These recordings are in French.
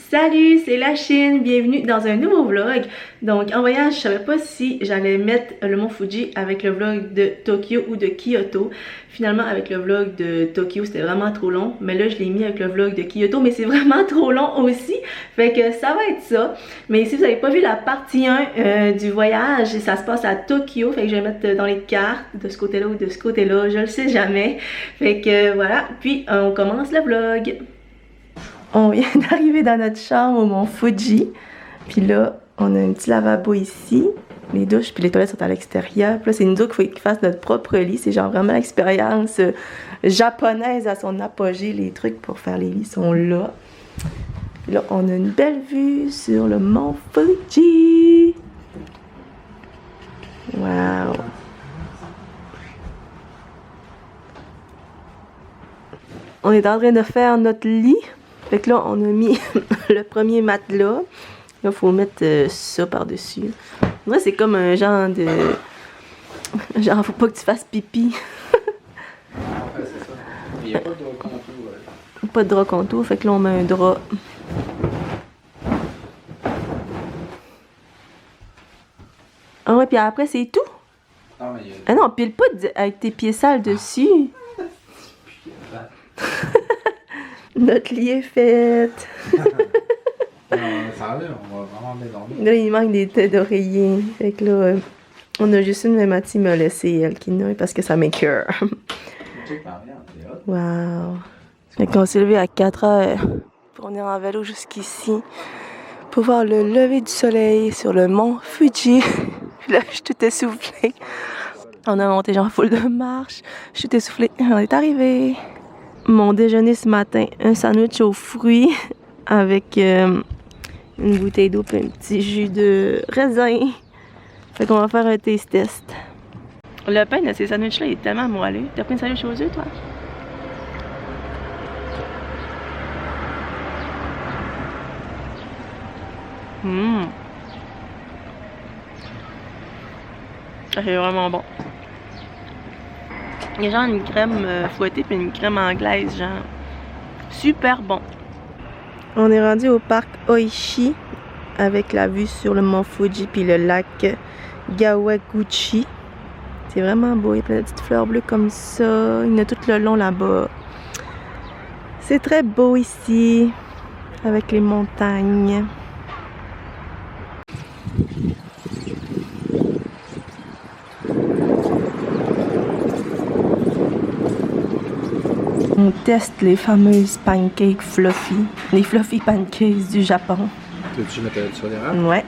Salut, c'est la Chine, bienvenue dans un nouveau vlog. Donc en voyage, je savais pas si j'allais mettre le mont Fuji avec le vlog de Tokyo ou de Kyoto. Finalement avec le vlog de Tokyo c'était vraiment trop long, mais là je l'ai mis avec le vlog de Kyoto, mais c'est vraiment trop long aussi. Fait que ça va être ça. Mais si vous n'avez pas vu la partie 1 du voyage, ça se passe à Tokyo, fait que je vais mettre dans les cartes de ce côté-là ou de ce côté-là, je le sais jamais. Fait que voilà, puis on commence le vlog. On vient d'arriver dans notre chambre au mont Fuji. Puis là, on a un petit lavabo ici. Les douches puis les toilettes sont à l'extérieur. Puis là, c'est nous autres qu'il faut qu'ils fassent notre propre lit. C'est genre vraiment l'expérience japonaise à son apogée. Les trucs pour faire les lits sont là. Puis là, on a une belle vue sur le mont Fuji. Wow! On est en train de faire notre lit. Fait que là, on a mis le premier matelas. Là, il faut mettre ça par-dessus. Moi, c'est comme un genre de... Genre, faut pas que tu fasses pipi. Ouais, c'est ça. Il n'y a pas de drap contour. Pas de drap contour, fait que là, on met un drap. Ah ouais, puis après, c'est tout? Non, mais il y a... Ah non, pile pas avec tes pieds sales dessus. Notre lit est fait. Non, ça va, on va vraiment bien dormir. Là, il manque des têtes d'oreiller. Fait que là, on a juste une, mais Mathie m'a laissé elle qui n'a parce que ça m'écoeure. Wow. Fait qu'on s'est levé à 4 heures pour venir en vélo jusqu'ici pour voir le lever du soleil sur le mont Fuji. Puis là, je suis toute essoufflée. On a monté genre full de marche. Je suis toute essoufflée. On est arrivé. Mon déjeuner ce matin, un sandwich aux fruits avec une bouteille d'eau et un petit jus de raisin. Fait qu'on va faire un taste test. Le pain de ces sandwichs-là est tellement moelleux. T'as pris un sandwich aux œufs, toi? Ça c'est vraiment bon. Il y a genre une crème fouettée puis une crème anglaise, genre super bon. On est rendu au parc Oishi avec la vue sur le mont Fuji puis le lac Gawaguchi. C'est vraiment beau, il y a plein de petites fleurs bleues comme ça. Il y en a tout le long là-bas. C'est très beau ici avec les montagnes. On teste les fameuses pancakes fluffy, les fluffy pancakes du Japon. Tu mettre du sirop d'érable? Ouais,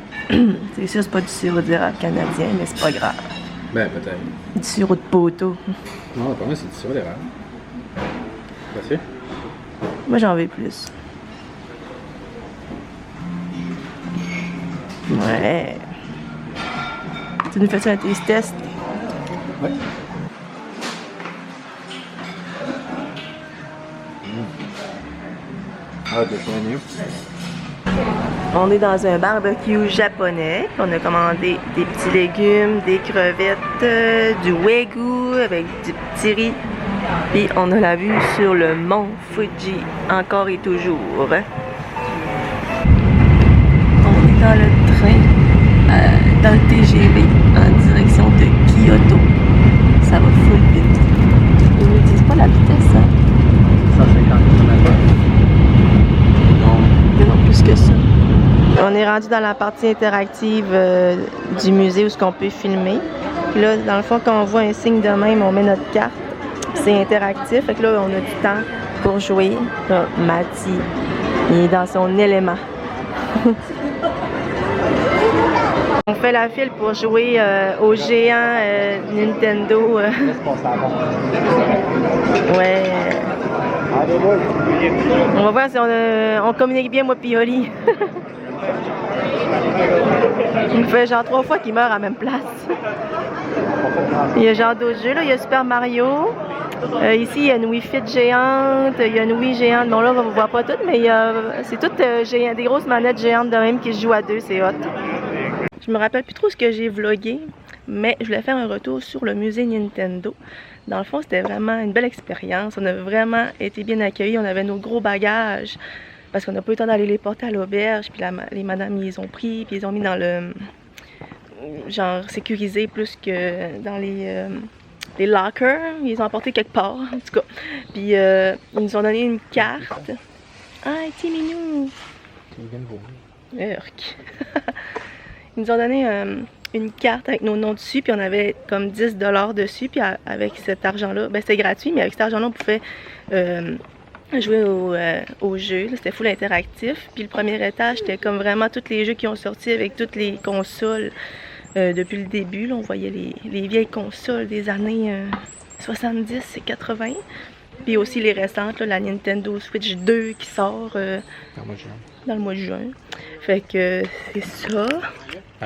c'est sûr c'est pas du sirop d'érable canadien, mais c'est pas grave. Ben peut-être. Du sirop de poteau. Non, pour moi c'est du sirop d'érable. Merci. Moi j'en veux plus. Ouais. Tu nous fais un taste test? Ouais. Ah, de soigner. On est dans un barbecue japonais. On a commandé des petits légumes, des crevettes, du wagyu avec du petit riz. Puis on a la vue sur le mont Fuji, encore et toujours. On est dans le train, dans le TGV, en direction de Kyoto. Ça va full vite. Ils ne disent pas la vitesse, hein? 150 km/h. Non, plus que ça. On est rendu dans la partie interactive du musée où ce qu'on peut filmer. Puis là, dans le fond, quand on voit un signe de même, on met notre carte. C'est interactif. Fait que là, on a du temps pour jouer. Là, Mathie, il est dans son élément. On fait la file pour jouer au géant Nintendo. Ouais. On va voir si on communique bien, moi et Oli. Il me fait genre 3 fois qu'il meurt à la même place. Il y a genre d'autres jeux, là. Il y a Super Mario. Ici, il y a une Wii Fit géante. Il y a une Wii géante. Bon, là, on ne voit pas toutes, mais c'est toutes géant, des grosses manettes géantes de même qui se jouent à deux. C'est hot. Je me rappelle plus trop ce que j'ai vlogué, mais je voulais faire un retour sur le musée Nintendo. Dans le fond, c'était vraiment une belle expérience. On a vraiment été bien accueillis. On avait nos gros bagages. parce qu'on n'a pas eu le temps d'aller les porter à l'auberge, puis les madames ils les ont pris, puis ils les ont mis dans le genre sécurisé plus que dans les lockers, ils les ont emportés quelque part, en tout cas. Puis ils nous ont donné une carte. Ah, petit minou! Urk! Ils nous ont donné une carte avec nos noms dessus, puis on avait comme 10 $ dessus, puis avec cet argent-là, ben c'était gratuit, mais avec cet argent-là, on pouvait jouer au jeu. C'était full interactif. Puis le premier étage, c'était comme vraiment tous les jeux qui ont sorti avec toutes les consoles depuis le début. Là, on voyait les vieilles consoles des années 70 et 80. Puis aussi les récentes, là, la Nintendo Switch 2 qui sort dans le mois de juin. Fait que c'est ça.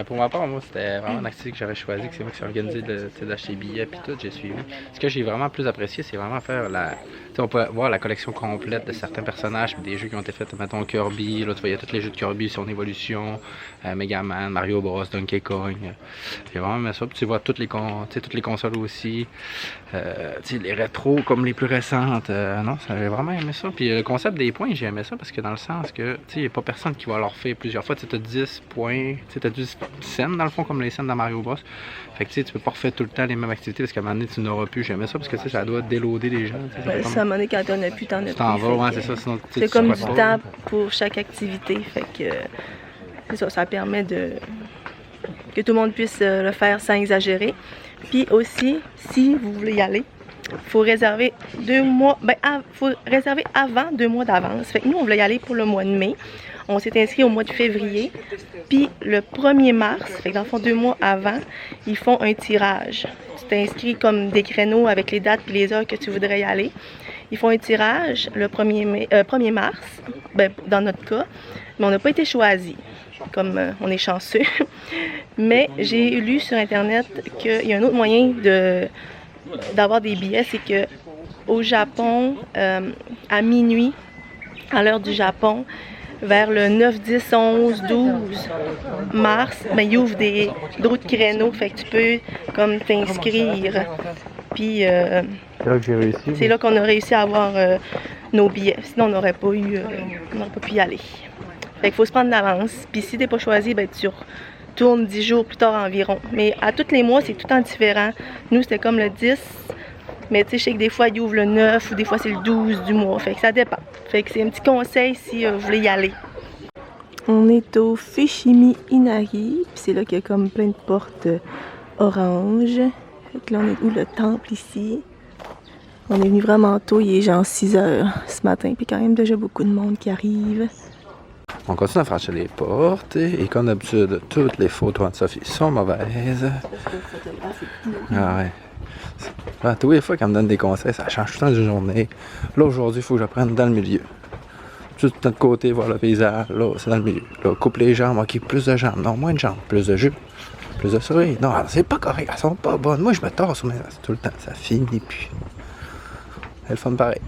Pour ma part, moi, c'était vraiment une activité que j'aurais choisi, que c'est moi qui s'est organisé d'acheter des billets puis tout, j'ai suivi. Ce que j'ai vraiment plus apprécié, c'est vraiment faire on peut voir la collection complète de certains personnages, des jeux qui ont été faits, mettons Kirby, là tu voyais tous les jeux de Kirby, son évolution, Mega Man, Mario Bros, Donkey Kong. J'ai vraiment aimé ça. Puis tu vois toutes les consoles aussi, les rétros comme les plus récentes. Non, j'ai vraiment aimé ça. Puis le concept des points, j'ai aimé ça parce que dans le sens que il n'y a pas personne qui va leur faire plusieurs fois. Tu as 10 points, tu as 10 scènes dans le fond, comme les scènes dans Mario Bros. Fait que tu peux pas refaire tout le temps les mêmes activités parce qu'à un moment donné tu n'auras plus. J'aimais ça parce que ça doit déloader les gens. Ça, à un moment donné, quand t'en as plus, t'en as plus. T'en vas, ouais, c'est ça. Sinon, c'est comme du temps pour chaque activité. Fait que c'est ça, ça permet que tout le monde puisse le faire sans exagérer. Puis aussi, si vous voulez y aller, faut réserver 2 mois, faut réserver avant 2 mois d'avance. Fait que nous, on voulait y aller pour le mois de mai. On s'est inscrit au mois de février. Puis le 1er mars, fait que dans le fond 2 mois avant, ils font un tirage. Tu t'inscris comme des créneaux avec les dates et les heures que tu voudrais y aller. Ils font un tirage le 1er mars, dans notre cas, mais on n'a pas été choisi, comme on est chanceux. Mais j'ai lu sur Internet qu'il y a un autre moyen d'avoir des billets, c'est que au Japon, à minuit, à l'heure du Japon, vers le 9, 10, 11, 12 mars, ils ouvrent d'autres créneaux, fait que tu peux comme t'inscrire. Puis c'est là que j'ai réussi. C'est là qu'on a réussi à avoir nos billets. Sinon, on n'aurait pas pu y aller. Fait qu'il faut se prendre d'avance. Puis si t'es pas choisi, tu retournes 10 jours plus tard environ. Mais à tous les mois, c'est tout le temps différent. Nous, c'était comme le 10. Mais tu sais, je sais que des fois, ils ouvrent le 9 ou des fois, c'est le 12 du mois. Fait que ça dépend. Fait que c'est un petit conseil si vous voulez y aller. On est au Fushimi Inari. Puis c'est là qu'il y a comme plein de portes oranges. Fait que là, on est où le temple ici? On est venu vraiment tôt. Il est genre 6 heures ce matin. Puis quand même déjà beaucoup de monde qui arrive. On continue à franchir les portes et comme d'habitude, toutes les photos de Sophie sont mauvaises. Ah ouais. Tous les fois qu'elle me donne des conseils, ça change tout le temps de journée. Là, aujourd'hui, il faut que je prenne dans le milieu. Juste de notre côté, voir le paysage. Là, c'est dans le milieu. Là, coupe les jambes. OK, plus de jambes. Non, moins de jambes. Plus de jus. Plus de souris. Non, c'est pas correct. Elles sont pas bonnes. Moi, je me torse sur mes... tout le temps. Ça finit plus. C'est le fun pareil.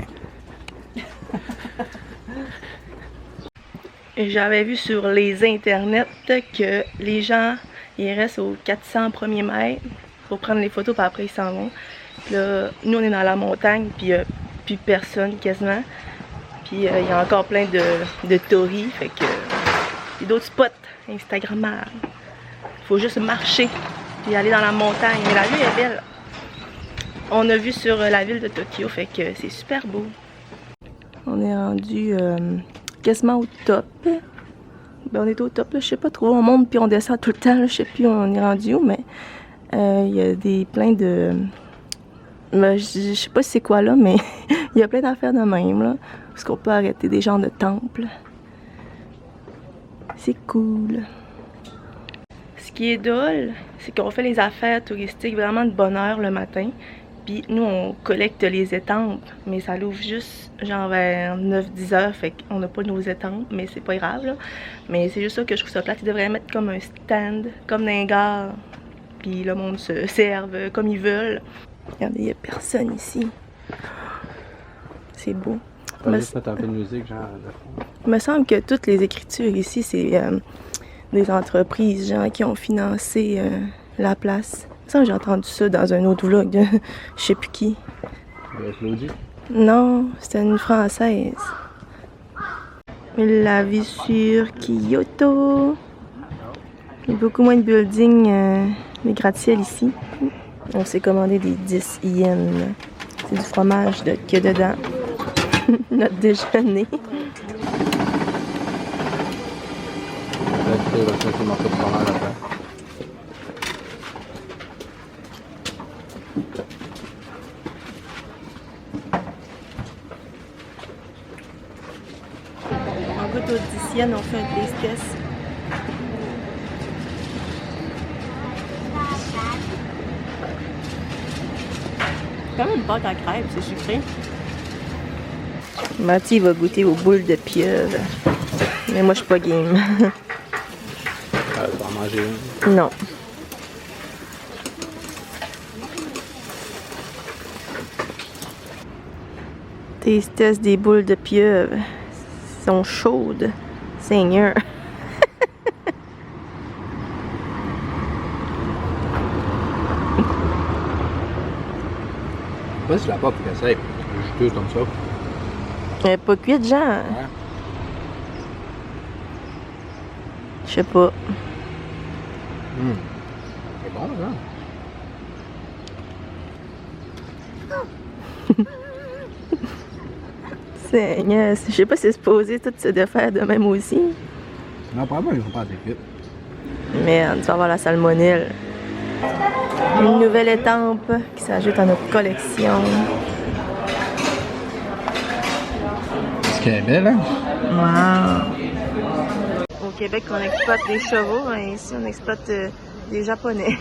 J'avais vu sur les internets que les gens, ils restent aux 400 premiers mètres pour prendre les photos, puis après ils s'en vont. Puis là, nous on est dans la montagne, puis il n'y a plus personne quasiment. Puis il y a encore plein de tories, fait que il y a d'autres spots instagrammables. Faut juste marcher, puis aller dans la montagne. Mais la vue est belle. On a vu sur la ville de Tokyo, fait que c'est super beau. On est rendu quasiment au top. On est au top, là, je sais pas trop. On monte puis on descend tout le temps. Là, je sais plus on est rendu où, mais il y a plein de... je sais pas c'est quoi là, mais il y a plein d'affaires de même là. Parce qu'on peut arrêter des genres de temples. C'est cool. Ce qui est drôle, c'est qu'on fait les affaires touristiques vraiment de bonne heure le matin. Puis nous, on collecte les étampes, mais ça l'ouvre juste genre vers 9-10 heures, fait qu'on n'a pas nos étampes, mais c'est pas grave là. Mais c'est juste ça que je trouve ça plate. Ils devraient mettre comme un stand, comme dans les gares. Puis le monde se serve comme ils veulent. Regardez, il n'y a personne ici. C'est beau. On va juste mettre un peu de musique, genre de fond. Il me semble que toutes les écritures ici, c'est des entreprises, genre, qui ont financé la place. Ça, j'ai entendu ça dans un autre vlog de je sais plus qui. Claudie? Non, c'était une Française. La vue sur Kyoto. Il y a beaucoup moins de buildings, des gratte-ciel ici. On s'est commandé des 10 yens. C'est du fromage qu'il y a dedans. Notre déjeuner. On goûte aux 10 yens, on fait un taste test. C'est quand même une pâte à crêpes, c'est sucré. Mathieu va goûter aux boules de pieuvre. Mais moi, je suis pas game. Tu vas en manger une? Non. Taste test des boules de pieuvre. Elles sont chaudes. Seigneur. Moi, c'est la pâte qui essaie. Juteuse comme ça. Elle n'est pas cuite, genre. Ouais. Je sais pas. C'est bon, là. Seigneur, je sais pas si c'est supposé tout se défaire de même aussi. Non, pas moi, ils sont pas assez cuites. Merde, tu vas avoir la salmonelle. Une nouvelle étampe qui s'ajoute à notre collection. Ce qui est belle, hein? Wow! Au Québec, on exploite des chevaux, et ici, on exploite des Japonais.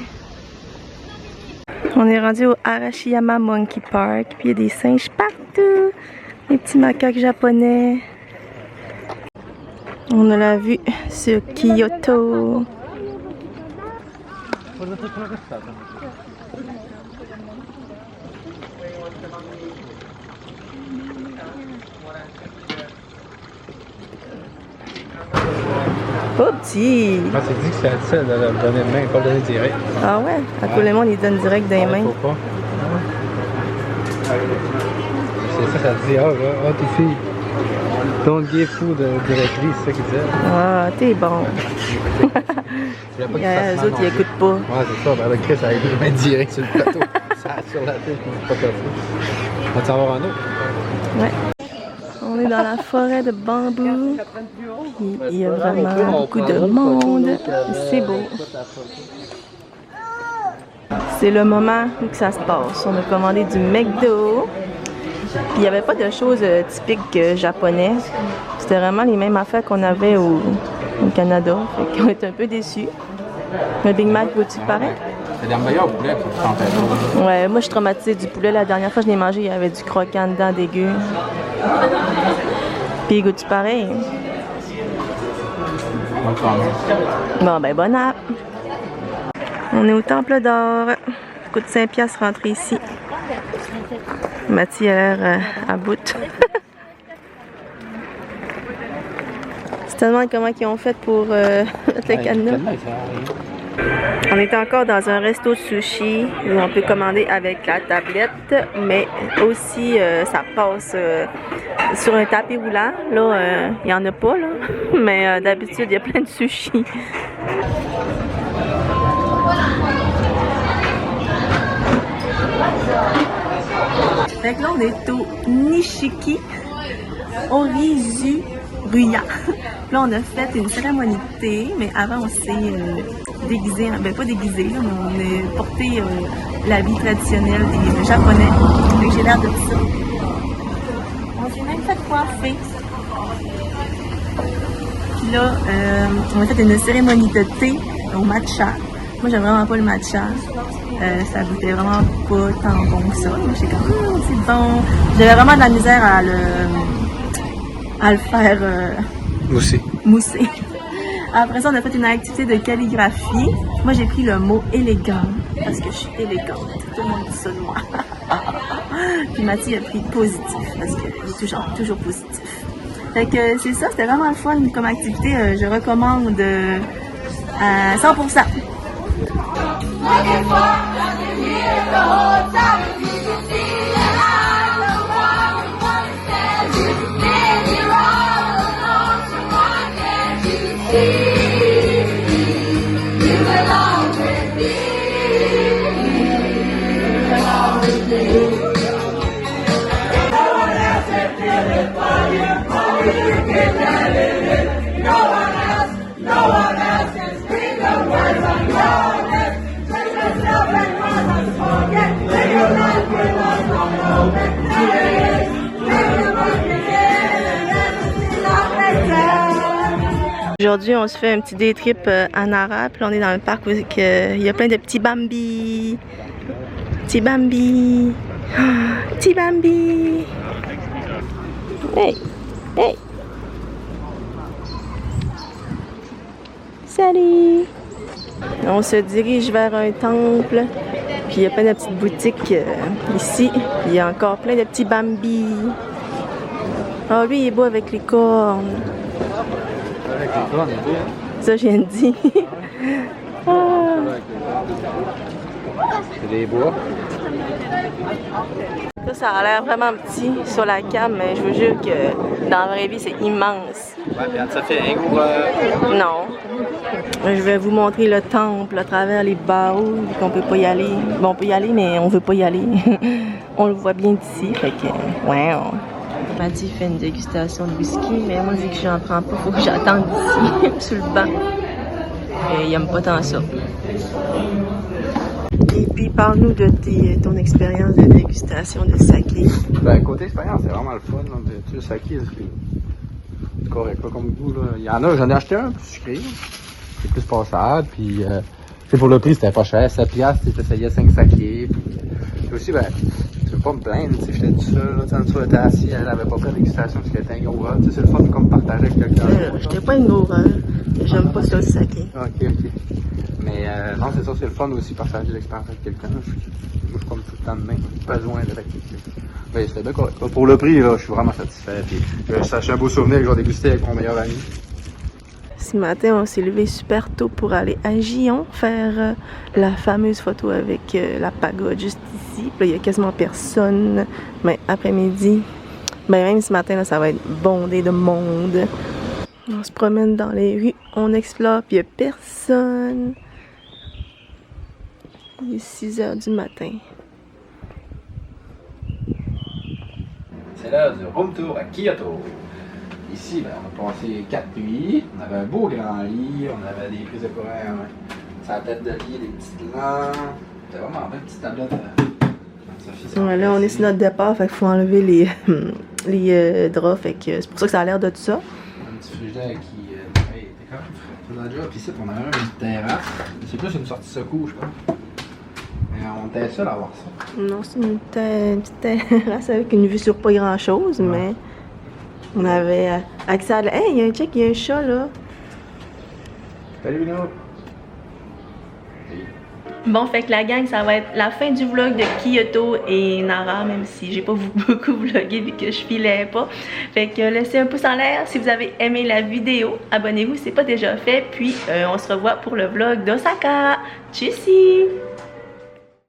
On est rendu au Arashiyama Monkey Park, puis il y a des singes partout! Des petits macaques japonais. On a la vue sur Kyoto. Oh petit! Ah, c'est dit que c'est ça de leur donner une main, pas le donner direct. Ah ouais? À tout le monde, ils donnent direct des mains. Faut pas. C'est ça te dit, ah, t'es fille. Don't give food directly, c'est ça qu'ils disaient. Ah, t'es bon. Les autres, ils écoutent pas. Ouais, c'est ça. Ben là, Chris, avec les mains directes sur le plateau. Ça sur la tête, pas comme ça. On va t'en avoir un autre? Ouais. On est dans la forêt de bambou. Puis il y a vraiment beaucoup de monde. C'est beau. C'est le moment où que ça se passe. On a commandé du McDo. Il n'y avait pas de choses typiques japonais. C'était vraiment les mêmes affaires qu'on avait au Canada. Fait qu'on est un peu déçus. Le Big Mac, veux-tu paraître? C'est des meilleurs poulets pour que tu Ouais, moi je suis traumatisée du poulet. La dernière fois que je l'ai mangé, il y avait du croquant dedans dégueu. Puis goûte pareil. Bon ben bon app. On est au Temple d'Or. Ça coûte 5 piastres rentrer ici. Mathieu a l'air à bout. Tu te demandes comment ils ont fait pour mettre le cadenas. On est encore dans un resto de sushi où on peut commander avec la tablette, mais aussi ça passe sur un tapis roulant. Là, il n'y en a pas, là. Mais d'habitude, il y a plein de sushis. Fait que là, on est au Nishiki Orizuruya. Là, on a fait une cérémonie de thé, mais avant, on s'est déguisé, ben pas déguisé, là, mais on a porté l'habit traditionnel des Japonais. Fait que j'ai l'air de ça. On s'est même fait coiffer. Puis là, on a fait une cérémonie de thé au matcha. Moi, j'aime vraiment pas le matcha. Ça goûtait vraiment pas tant bon que ça. Moi, j'étais comme, c'est bon. J'avais vraiment de la misère à le faire mousser. Après ça, on a fait une activité de calligraphie. Moi, j'ai pris le mot élégant parce que je suis élégante. Tout le monde dit ça de moi. Puis Mathieu a pris positif parce qu'il est toujours positif. Fait que c'est ça, c'était vraiment le fun comme activité. Je recommande à 100%. Aujourd'hui, on se fait un petit day trip à Nara, puis là, on est dans le parc où il y a plein de petits Bambi. Petit Bambi. Oh, petit Bambi. Hey, hey. Salut. On se dirige vers un temple, puis il y a plein de petites boutiques ici. Il y a encore plein de petits Bambi. Ah, lui, il est beau avec les cornes. Avec les cornes, il est beau. Ça, je viens de dire. Ah. C'est des bois. Ça a l'air vraiment petit sur la cam, mais je vous jure que dans la vraie vie, c'est immense. Ouais, puis ça fait un gros... Non. Je vais vous montrer le temple à travers les barreaux, qu'on peut pas y aller. Bon, on peut y aller, mais on veut pas y aller. On le voit bien d'ici, fait que... Wow. Maddy fait une dégustation de whisky, mais moi, vu que j'en prends pas, faut que j'attende ici, sur le banc. Et il aime pas tant ça. Et puis, parle-nous de ton expérience de dégustation de saké. Ben, côté expérience, c'est vraiment le fun. Là. Tu sais, le saké, c'est correct là, comme goût. Là. Il y en a, j'en ai acheté un plus sucré. C'est plus passable. Puis, pour le prix, c'était pas cher. 7$, tu essayais 5 sakés. Puis aussi, ben, tu veux pas me plaindre. J'étais tout seul. Là, en dessous, elle était assise. Elle avait pas fait de dégustation parce qu'elle était un gros run. C'est le fun de comme partager avec quelqu'un. J'étais pas une gros run. J'aime pas ça le saké. Ok. Mais non, c'est ça, c'est le fun aussi partager l'expérience avec quelqu'un. Moi, je suis comme tout le temps de même. Pas besoin d'être avec quelqu'un. Ben, c'était bien correct. Pour le prix, là, je suis vraiment satisfait. Puis, c'est un beau souvenir que je vais déguster avec mon meilleur ami. Ce matin, on s'est levé super tôt pour aller à Gillon faire la fameuse photo avec la pagode juste ici. Puis là, il y a quasiment personne. Mais après-midi, ben même ce matin, là, ça va être bondé de monde. On se promène dans les rues, on explore, puis il n'y a personne. Il est 6 h du matin. C'est l'heure du room tour à Kyoto. Ici, ben, on a passé 4 nuits. On avait un beau grand lit, on avait des prises de courant sur la tête de lit, des petites lampes. C'était vraiment une petite tablette. Ouais, là, on est sur notre départ, fait qu'il faut enlever les draps, fait que c'est pour ça que ça a l'air de tout ça. Un petit frigidaire qui était quand même frais. Puis ici, on avait une terrasse. C'est plus une sortie secours, je pense. Mais on était seul à avoir ça. Non, c'est une petite terrasse avec une vue sur pas grand chose, ouais. Mais on avait accès à... Hey, il y a un check, il y a un chat là. Salut Vino! Bon, fait que la gang, ça va être la fin du vlog de Kyoto et Nara, même si j'ai pas beaucoup vlogué vu que je filais pas. Fait que laissez un pouce en l'air si vous avez aimé la vidéo. Abonnez-vous si c'est pas déjà fait. Puis on se revoit pour le vlog d'Osaka. Tchuss!